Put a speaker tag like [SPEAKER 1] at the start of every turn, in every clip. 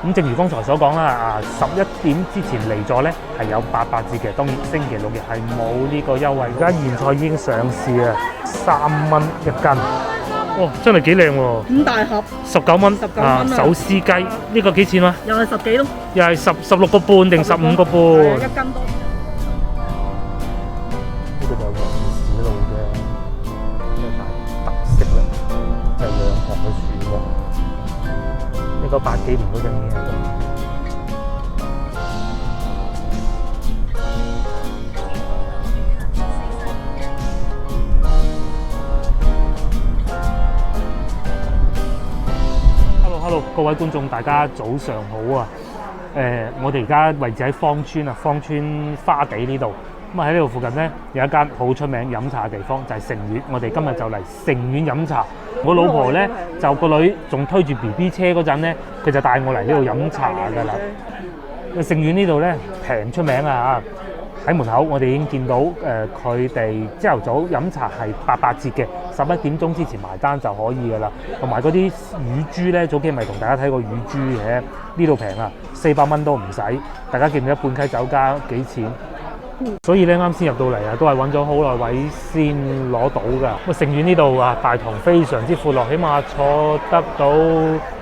[SPEAKER 1] 咁正如剛才所講啦，11點之前嚟咗咧係有88折嘅，當然星期六日係冇呢個優惠。而家現菜已經上市啊，3蚊一斤，哇，真係幾靚喎
[SPEAKER 2] 咁大盒
[SPEAKER 1] ，19蚊
[SPEAKER 2] 19蚊啊
[SPEAKER 1] 手撕雞呢個幾錢啊？
[SPEAKER 2] 又係10幾咯，
[SPEAKER 1] 又係16個半定15個半？
[SPEAKER 2] 係1斤多。
[SPEAKER 1] 呢個就係黃市路嘅一大特色啦，就係兩旁嘅樹木。呢個80幾年嗰陣已經喺度。Hello， 各位觀眾，大家早上好啊！我哋而家位置喺芳村啊，芳村花地呢度。咁喺呢度附近呢，有一間好出名飲茶嘅地方，就係盛苑。我哋今日就嚟盛苑飲茶。我老婆呢，就個女仲推住 BB 車嗰陣呢，佢就帶我嚟呢度飲茶㗎啦。盛苑呢度呢，平出名啊！喺門口我哋已經見到佢哋朝頭早飲茶係88折嘅，11點鐘之前埋單就可以㗎啦。同埋嗰啲乳豬呢，早幾日咪同大家睇過乳豬嘅，呢度平啊，400蚊都唔使。大家記唔記得半溪酒家幾錢？所以咧啱先入到嚟啊，都係揾咗好耐位先攞到㗎。咁盛苑呢度啊，大堂非常之闊落，起碼坐得到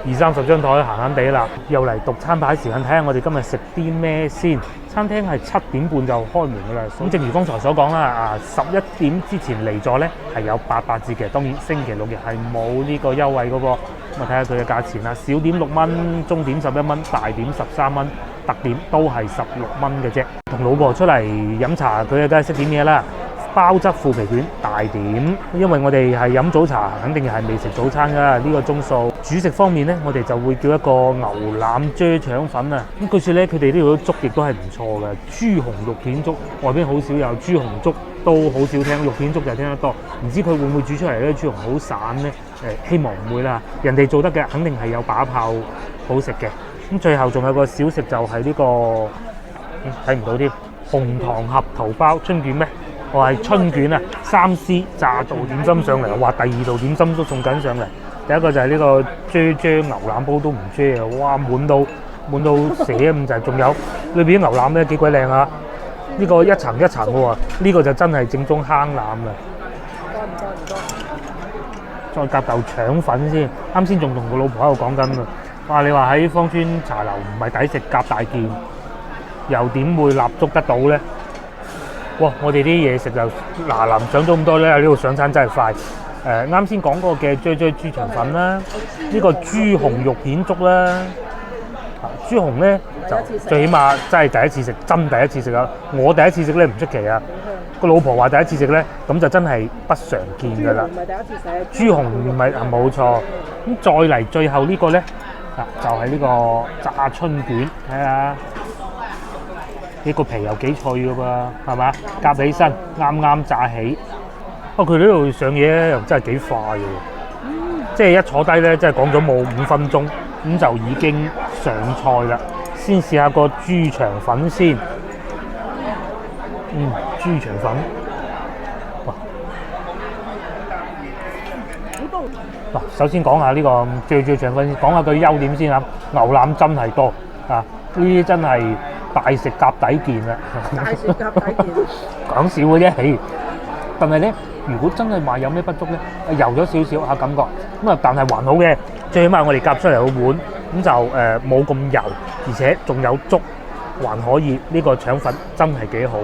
[SPEAKER 1] 20-30張台，閒閒地啦。又嚟讀餐牌時間，睇下我哋今日食啲咩先。餐廳係7點半就開門㗎啦。咁正如剛才所講啦，11點之前嚟咗咧係有88折嘅，當然星期六日係冇呢個優惠嗰個。咁啊睇下佢嘅價錢啦，小點6蚊，中點11蚊，大點13蚊。特點都係16蚊嘅啫。同老婆出嚟飲茶，佢梗係識點嘢啦。鮑汁腐皮卷大點，因為我哋係飲早茶，肯定係未食早餐㗎啦。呢個鐘數主食方面呢，我哋就會叫一個牛腩啫腸粉啊。咁據說咧，佢哋呢度粥亦都係唔錯嘅，豬紅肉片粥，外邊好少有豬紅粥，都好少聽，肉片粥就聽得多。唔知佢會唔會煮出嚟咧？豬紅好散呢？希望唔會啦。人哋做得嘅肯定係有把炮好食嘅。咁最後仲有個小食就係呢個睇唔到添，紅糖合桃包春卷咩？我係春卷啊，3C 炸道點心上嚟，哇！第2道點心都送緊上嚟。第一個就係呢個啫牛腩煲都唔啫啊，哇！滿到瀉咁滯，仲有裏邊啲牛腩咧幾鬼靚啊！呢個一層一層嘅喎，呢個就真係正宗坑腩啦。再夾嚿腸粉先，啱先仲同個老婆喺度講緊啊。哇！你話喺芳村茶樓唔係抵食夾大件，又點會立足得到呢？哇！我哋啲嘢食就嗱上咗咁多咧，呢度上餐真係快。啱先講過嘅啫豬腸粉啦，呢個豬紅肉片粥啦。豬紅咧就最起碼真係第一次食，真第一次食啊！我第一次食咧唔出奇啊，個老婆話第一次食咧，咁就真係不常見㗎啦。
[SPEAKER 2] 唔係第一次食。
[SPEAKER 1] 豬紅唔係冇錯。咁再嚟最後呢個咧。就係呢個炸春卷，睇下呢個皮又幾脆㗎噃，係嘛？夾起身啱啱炸起。佢呢度上嘢咧又真係幾快嘅，即係一坐低咧，即係講咗冇5分鐘，咁就已經上菜啦。先試下個豬腸粉先，豬腸粉，哇！嗱，首先講下呢個啫腸粉，講下佢優點先啊。牛腩真係多啊，呢啲真係大食夾底件啦。
[SPEAKER 2] 大食夾底件。
[SPEAKER 1] 講笑嘅啫，但係咧，如果真係話有咩不足咧，油咗少少嚇感覺，咁啊，但係還好嘅，最起碼我哋夾出嚟個碗咁就冇咁油，而且仲有粥，還可以。呢個腸粉真係幾好。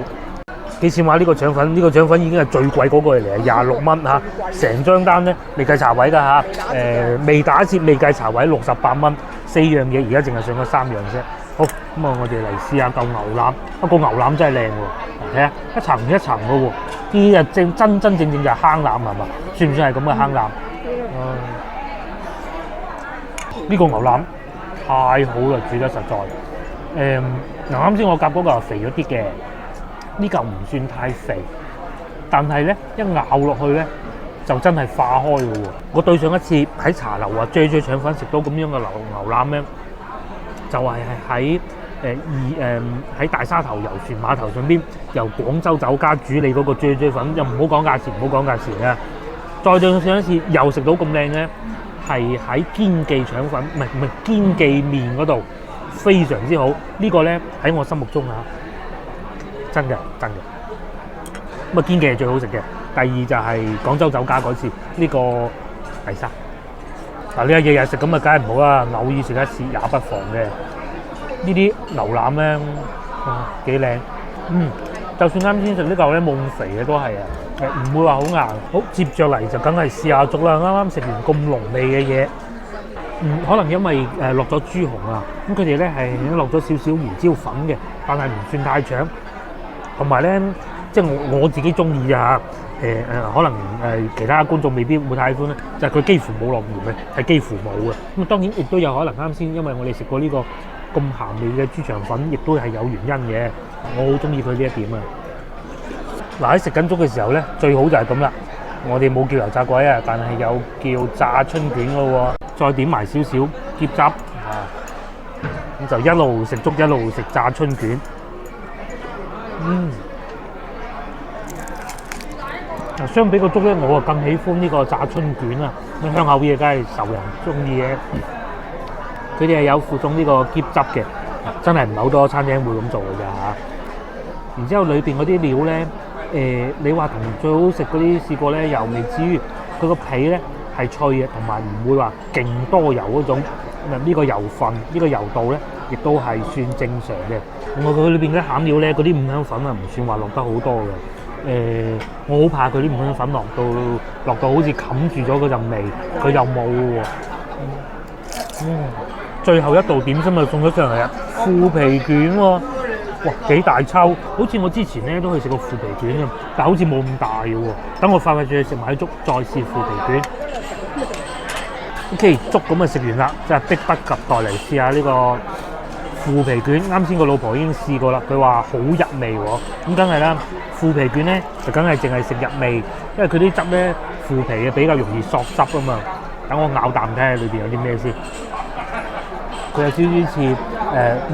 [SPEAKER 1] 幾錢話呢個腸粉？呢個腸粉已經係最貴嗰個嚟嘅，26蚊嚇，成張單咧未計茶位㗎嚇，未打折未計茶位68蚊，4樣嘢而家淨係上咗3樣啫。好，咁啊，我哋嚟試下嚿牛腩，個牛腩真係靚喎，睇下一層一層嘅喎，呢啊真正就係坑腩係嘛？算唔算係咁嘅坑腩？呢個牛腩太好啦，煮得實在。啱先我夾嗰個係肥咗啲嘅。呢嚿唔算太肥，但係咧一咬落去咧就真係化開嘅喎。我對上一次喺茶樓啊啫腸粉食到咁樣嘅牛腩咧，就係喺大沙頭遊船碼頭上邊，由廣州酒家主理嗰個啫粉，又唔好講價錢，唔好講價錢啊！再對上一次又食到咁靚嘅，係喺堅記腸粉，唔係堅記麵嗰度非常之好。呢個咧喺我心目中真嘅。咁堅記係最好食嘅。第二就係廣州酒家嗰次呢個第三。嗱，你日日食咁啊，梗係唔好啦，偶爾食一次也不妨嘅。呢啲牛腩咧，幾靚。就算啱先食呢嚿咧冇咁肥嘅都係唔會話好硬。好，接著嚟就梗係試下粥啦。啱啱食完咁濃味嘅嘢，可能因為落咗豬紅啊，咁佢哋咧係已經落咗少少胡椒粉嘅，但係唔算太搶。同埋咧，即係我自己中意啊。可能其他觀眾未必會太喜歡咧，就係佢幾乎冇落鹽嘅，係幾乎冇嘅。咁當然亦都有可能啱先，因為我哋食過呢個咁鹹味嘅豬腸粉，亦都係有原因嘅。我好中意佢呢一點啊！嗱，喺食緊粥嘅時候咧，最好就係咁啦。我哋冇叫油炸鬼啊，但係有叫炸春卷嘅喎。再點埋少少醃汁咁就一路食粥一路食炸春卷。相比個粥咧，我更喜歡呢個炸春卷啊！咁香口嘢梗係受人中意嘅。佢哋係有附送呢個醃汁嘅，真係唔係好多餐廳會咁做嘅咋嚇。然之後裏邊嗰啲料咧，你話同最好食嗰啲試過咧，又未至於。佢個皮咧係脆嘅，同埋唔會話勁多油嗰種。呢個油份，呢個油度咧，亦都係算正常嘅。另外佢裏邊嘅餡料咧，嗰啲五香粉啊，唔算話落得好多嘅。我好怕佢啲五香粉落到好似冚住咗嗰陣味，佢又冇喎。最後一道點心就送咗上嚟啊！腐皮卷喎，哇幾大抽！好似我之前咧都去食過腐皮卷啊，但好似冇咁大嘅喎。等我快脆食埋啲粥，再試腐皮卷。OK， 粥咁啊食完啦，真係迫不及待嚟試下呢個腐皮卷。啱先個老婆已經試過啦，佢話好入味喎。咁梗係啦，腐皮卷咧就梗係淨係食入味，因為佢啲汁咧腐皮嘅比較容易索汁啊嘛。等我咬啖睇下裏邊有啲咩先。佢有少少似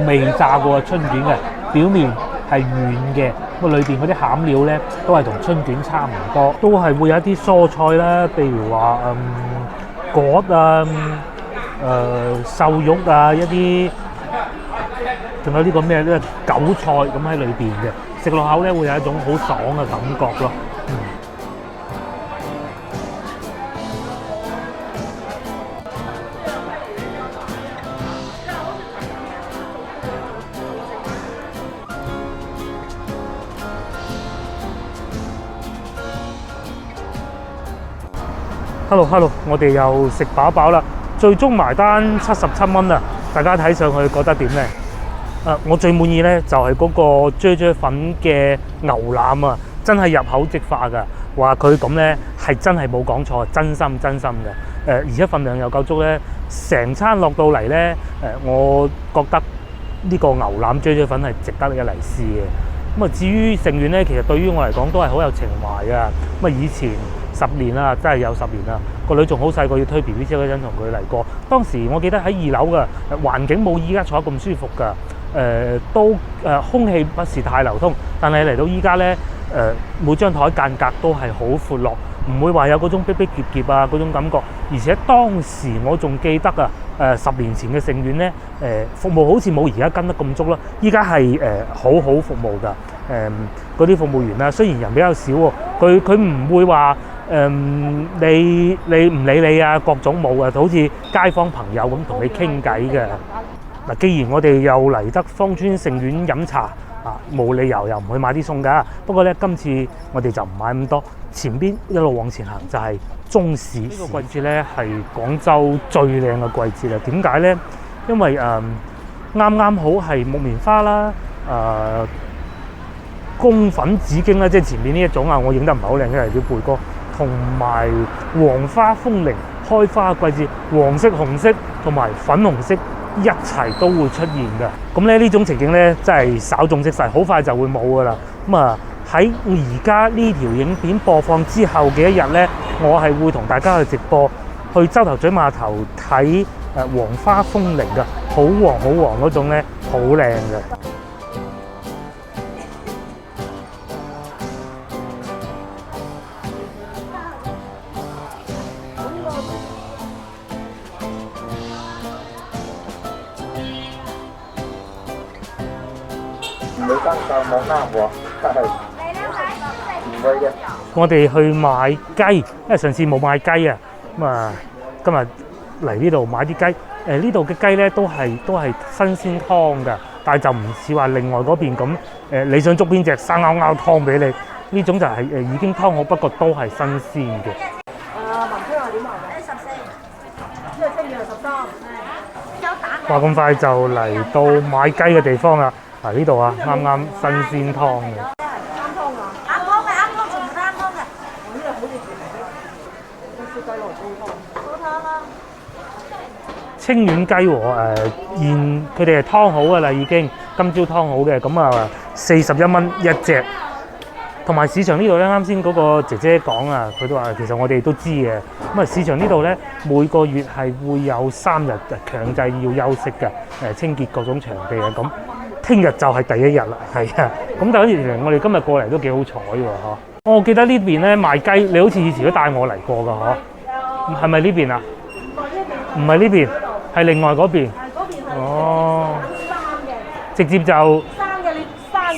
[SPEAKER 1] 未炸過嘅春卷嘅，表面係軟嘅，咁裏邊嗰啲餡料咧都係同春卷差唔多，都係會有一啲蔬菜啦，譬如話果啊、瘦肉啊，一啲仲有呢個咩咧韭菜咁喺裏邊嘅，食落口咧會有一種好爽嘅感覺咯。Hello， 我哋又食飽啦，最終埋單77蚊啊！大家睇上去覺得點咧？我最滿意咧就係嗰個啫啫粉嘅牛腩啊，真係入口即化噶。話佢咁咧係真係冇講錯，真心嘅。而且份量又夠足咧，成餐落到嚟咧，我覺得呢個牛腩啫啫粉係值得一嚟試嘅。咁啊，至於成員咧，其實對於我嚟講都係好有情懷噶。咁啊，以前10年啦，真係有10年啦。個女仲好細個，要推 BB 車嗰陣同佢嚟過。當時我記得喺2樓嘅環境冇依家坐得咁舒服㗎。空氣不是太流通，但係嚟到依家咧，每張台間隔都係好闊落，唔會話有嗰種逼逼夾夾啊嗰種感覺。而且當時我仲記得啊，10年前嘅盛苑咧，服務好似冇而家跟得咁足啦。依家係好好服務㗎。嗰啲服務員啊，雖然人比較少喎，佢唔會話你唔理你啊，各種冇啊，好似街坊朋友咁同你傾偈嘅。嗱，既然我哋又嚟得芳村盛苑飲茶啊，冇理由又唔去買啲餸㗎。不過咧，今次我哋就唔買咁多，前邊一路往前行就係中市。呢個季節咧係廣州最靚嘅季節啦。點解咧？因為啱啱好係木棉花啦，宮粉紫荊啦，即係前面呢一種啊，我影得唔係好靚，因為啲背哥，同埋黃花風鈴開花嘅季節，黃色、紅色同埋粉紅色一齊都會出現嘅。咁咧呢種情景咧真係稍縱即逝，好快就會冇噶啦。咁啊喺而家呢條影片播放之後嘅一日咧，我係會同大家去直播去洲頭咀碼頭睇黃花風鈴嘅，好黃嗰種咧，好靚嘅。
[SPEAKER 3] 會生鏽冇啱喎，唔會嘅。
[SPEAKER 1] 我哋去買雞，因為上次冇買雞啊，咁啊今日嚟呢度買啲雞。呢度嘅雞咧都係新鮮劏㗎，但係就唔似話另外嗰邊咁你想捉邊隻生勾勾劏俾你，呢種就係已經劏好，不過都係新鮮嘅。
[SPEAKER 2] 文昌係點賣㗎？14，呢個青魚係13，有蛋。
[SPEAKER 1] 話咁快就嚟到買雞嘅地方啦！嗱呢度啊，啱啱新鮮劏嘅。
[SPEAKER 2] 啱湯啊！
[SPEAKER 4] 啱湯嘅，啱湯全部都啱湯嘅。
[SPEAKER 2] 我呢個好似全部都燒雞落煲湯。
[SPEAKER 4] 煲湯啦。
[SPEAKER 1] 清遠雞和現佢哋係劏好㗎啦，已經今朝劏好嘅，咁啊41蚊一隻。同埋市場呢度咧，啱先嗰個姐姐講啊，佢都話其實我哋都知嘅。咁啊市場呢度咧，每個月係會有3日強制要休息嘅，清潔各種場地啊咁。聽日就係第1日啦，係啊。咁但係原來我哋今日過嚟都幾好彩喎，嗬！我記得呢邊咧賣雞，你好似以前都帶我嚟過㗎，嗬？係咪呢邊啊？唔係呢邊，係另外嗰邊。哦。直接就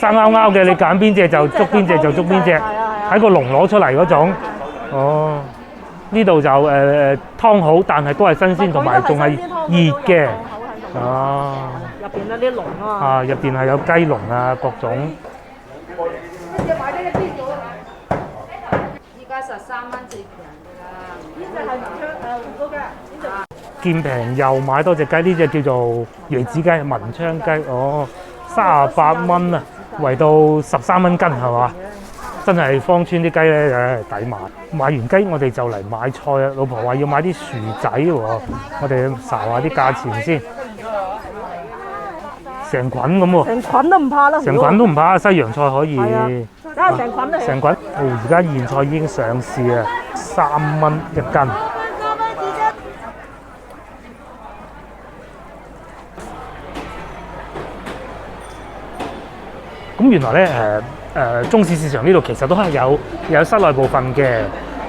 [SPEAKER 1] 生勾勾嘅，你揀邊隻就捉邊隻就捉邊隻，喺個籠攞出嚟嗰種。哦。呢度就劏好，但係都係新鮮，同埋仲係熱嘅。哦。
[SPEAKER 2] 入邊有啲籠啊嘛。
[SPEAKER 1] 啊，入邊係有雞籠啊，各種。
[SPEAKER 4] 依家13蚊最平㗎啦。
[SPEAKER 2] 呢隻係文昌紅糕嘅，呢隻。
[SPEAKER 1] 見平又買多隻雞，呢隻叫做椰子雞、文昌雞，哦，38蚊啊，圍到13蚊斤係嘛？真係芳村啲雞咧，抵買。買完雞我哋就嚟買菜啊！老婆話要買啲薯仔喎，我哋查下啲價錢先。成捆咁喎，
[SPEAKER 2] 成捆都唔怕啦，
[SPEAKER 1] 成捆都唔怕，西洋菜可以。
[SPEAKER 2] 係啊，梗係成捆嚟。
[SPEAKER 1] 成捆，而家現菜已經上市啊，3蚊一斤。咁原來咧中市市場呢度其實都係有室內部分嘅。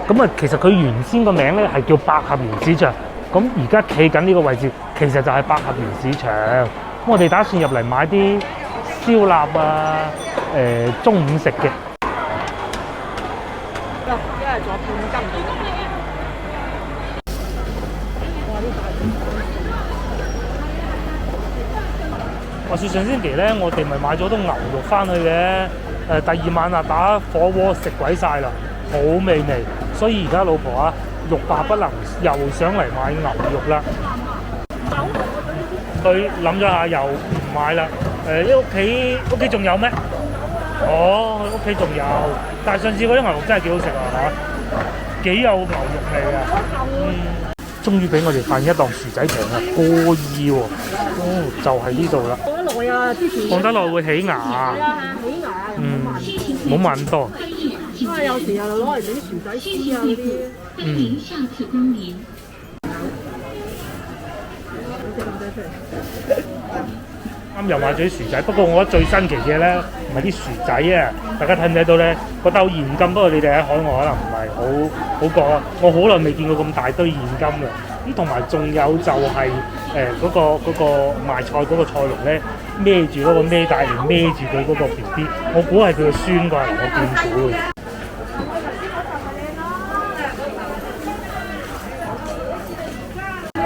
[SPEAKER 1] 咁啊，其實佢原先個名咧係叫百合園市場。咁而家企緊呢個位置，其實就係百合園市場。咁我哋打算入嚟買啲燒臘啊，中午食嘅。
[SPEAKER 2] 一係做半斤。
[SPEAKER 1] 話說上星期咧，我哋咪買咗啲牛肉翻去嘅。第2晚啊，打火鍋食鬼晒啦，好美味。所以而家老婆啊，欲罷不能，又想嚟買牛肉啦。佢諗咗下又唔買啦。你屋企仲有咩？哦，屋企仲有，但係上次嗰啲牛肉真係幾好食啊，嚇，幾有牛肉味啊。終於俾我哋發現一檔薯仔場啊，過意喎。哦，就係呢度啦。
[SPEAKER 2] 放得耐啊，之前。
[SPEAKER 1] 放得耐會起牙。
[SPEAKER 2] 係啊，起牙啊，
[SPEAKER 1] 冇慢咁多。
[SPEAKER 2] 有時又攞嚟整薯仔絲啊嗰啲。
[SPEAKER 1] 啱又買咗啲薯仔，不過我覺得最新奇嘅咧，唔係啲薯仔啊！大家睇唔睇到咧？個兜現金，不過你哋喺海外可能唔係好覺啊！我好耐未見過咁大堆現金啦！咁同埋仲有就係嗰個賣菜嗰個菜農咧，孭住嗰個孭帶嚟孭住佢嗰個 BB，我估係佢個孫啩，我見估嘅。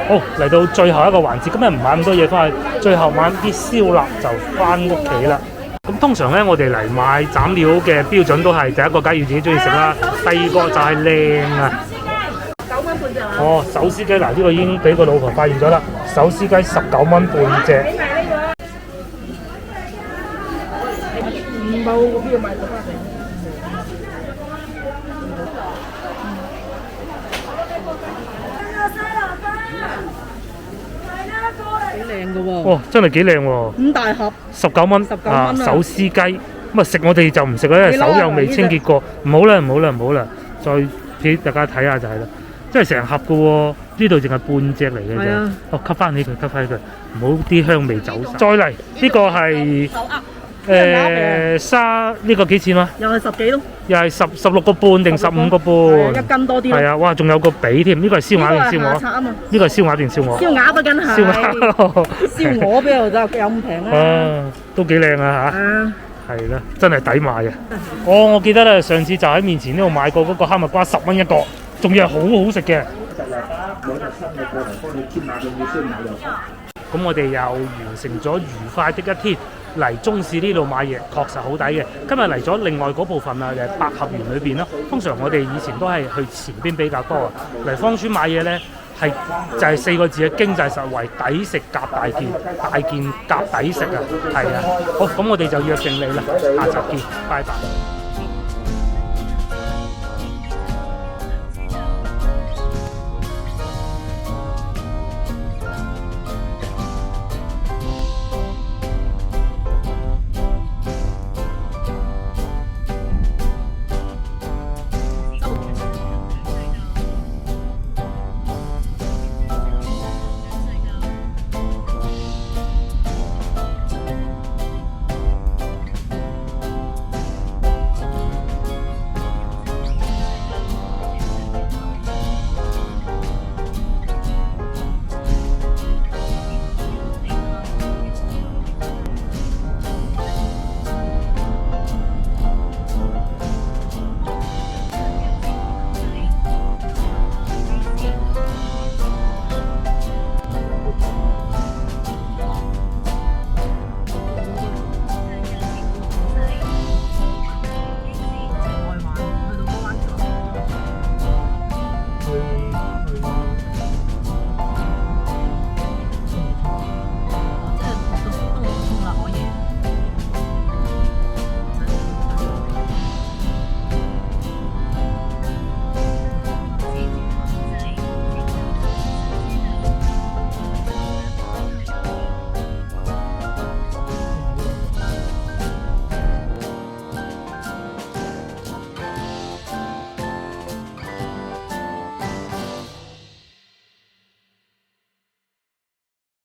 [SPEAKER 1] 好，嚟到最後一個環節，今日唔買咁多嘢翻去，最後買啲燒臘就翻屋企啦。咁通常咧，我哋嚟買斬料嘅標準都係第一個梗係要自己中意食啦，第二個就係靚啊。
[SPEAKER 2] 9蚊半隻啊！
[SPEAKER 1] 哦，手撕雞嗱，呢個已經俾個老婆發現咗啦，手撕雞19蚊半隻。
[SPEAKER 2] 冇嗰邊買到翻嚟。幾靚㗎喎！
[SPEAKER 1] 哇，真係幾靚喎
[SPEAKER 2] 5大盒
[SPEAKER 1] ，19蚊
[SPEAKER 2] ，19蚊
[SPEAKER 1] 啊！手撕雞咁啊，食我哋就唔食啦，因為手又未清潔過。唔好啦，唔好啦，唔好啦，再俾大家睇下就係啦，真係成盒㗎喎，呢度淨係半隻嚟嘅啫。哦，吸翻起佢，吸翻起佢，唔好啲香味走晒。再嚟呢個係沙呢個幾錢啊？
[SPEAKER 2] 又係10幾咯，
[SPEAKER 1] 又係16個半定15個半
[SPEAKER 2] ？1斤多啲。
[SPEAKER 1] 係啊，哇！仲有個髀添，呢個係燒鴨定燒鵝？呢個係燒鴨定燒鵝？
[SPEAKER 2] 燒鴨啊，梗係。
[SPEAKER 1] 燒鴨。
[SPEAKER 2] 燒鵝邊度得有咁平啊？
[SPEAKER 1] 都幾靚啊嚇！係啦，真係抵買啊！我記得咧，上次就喺面前呢度買過嗰個哈密瓜10蚊一個，仲要係好好食嘅。咁我哋又完成咗愉快的一天，嚟中市呢度買嘢確實好抵嘅。今日嚟咗另外嗰部分啊，就係百合園裏邊咯。通常我哋以前都係去前邊比較多啊，嚟芳村買嘢咧係就係4個字嘅經濟實惠，抵食夾大件，大件夾抵食啊，係啊。好，咁我哋就約定你啦，下集見，拜拜。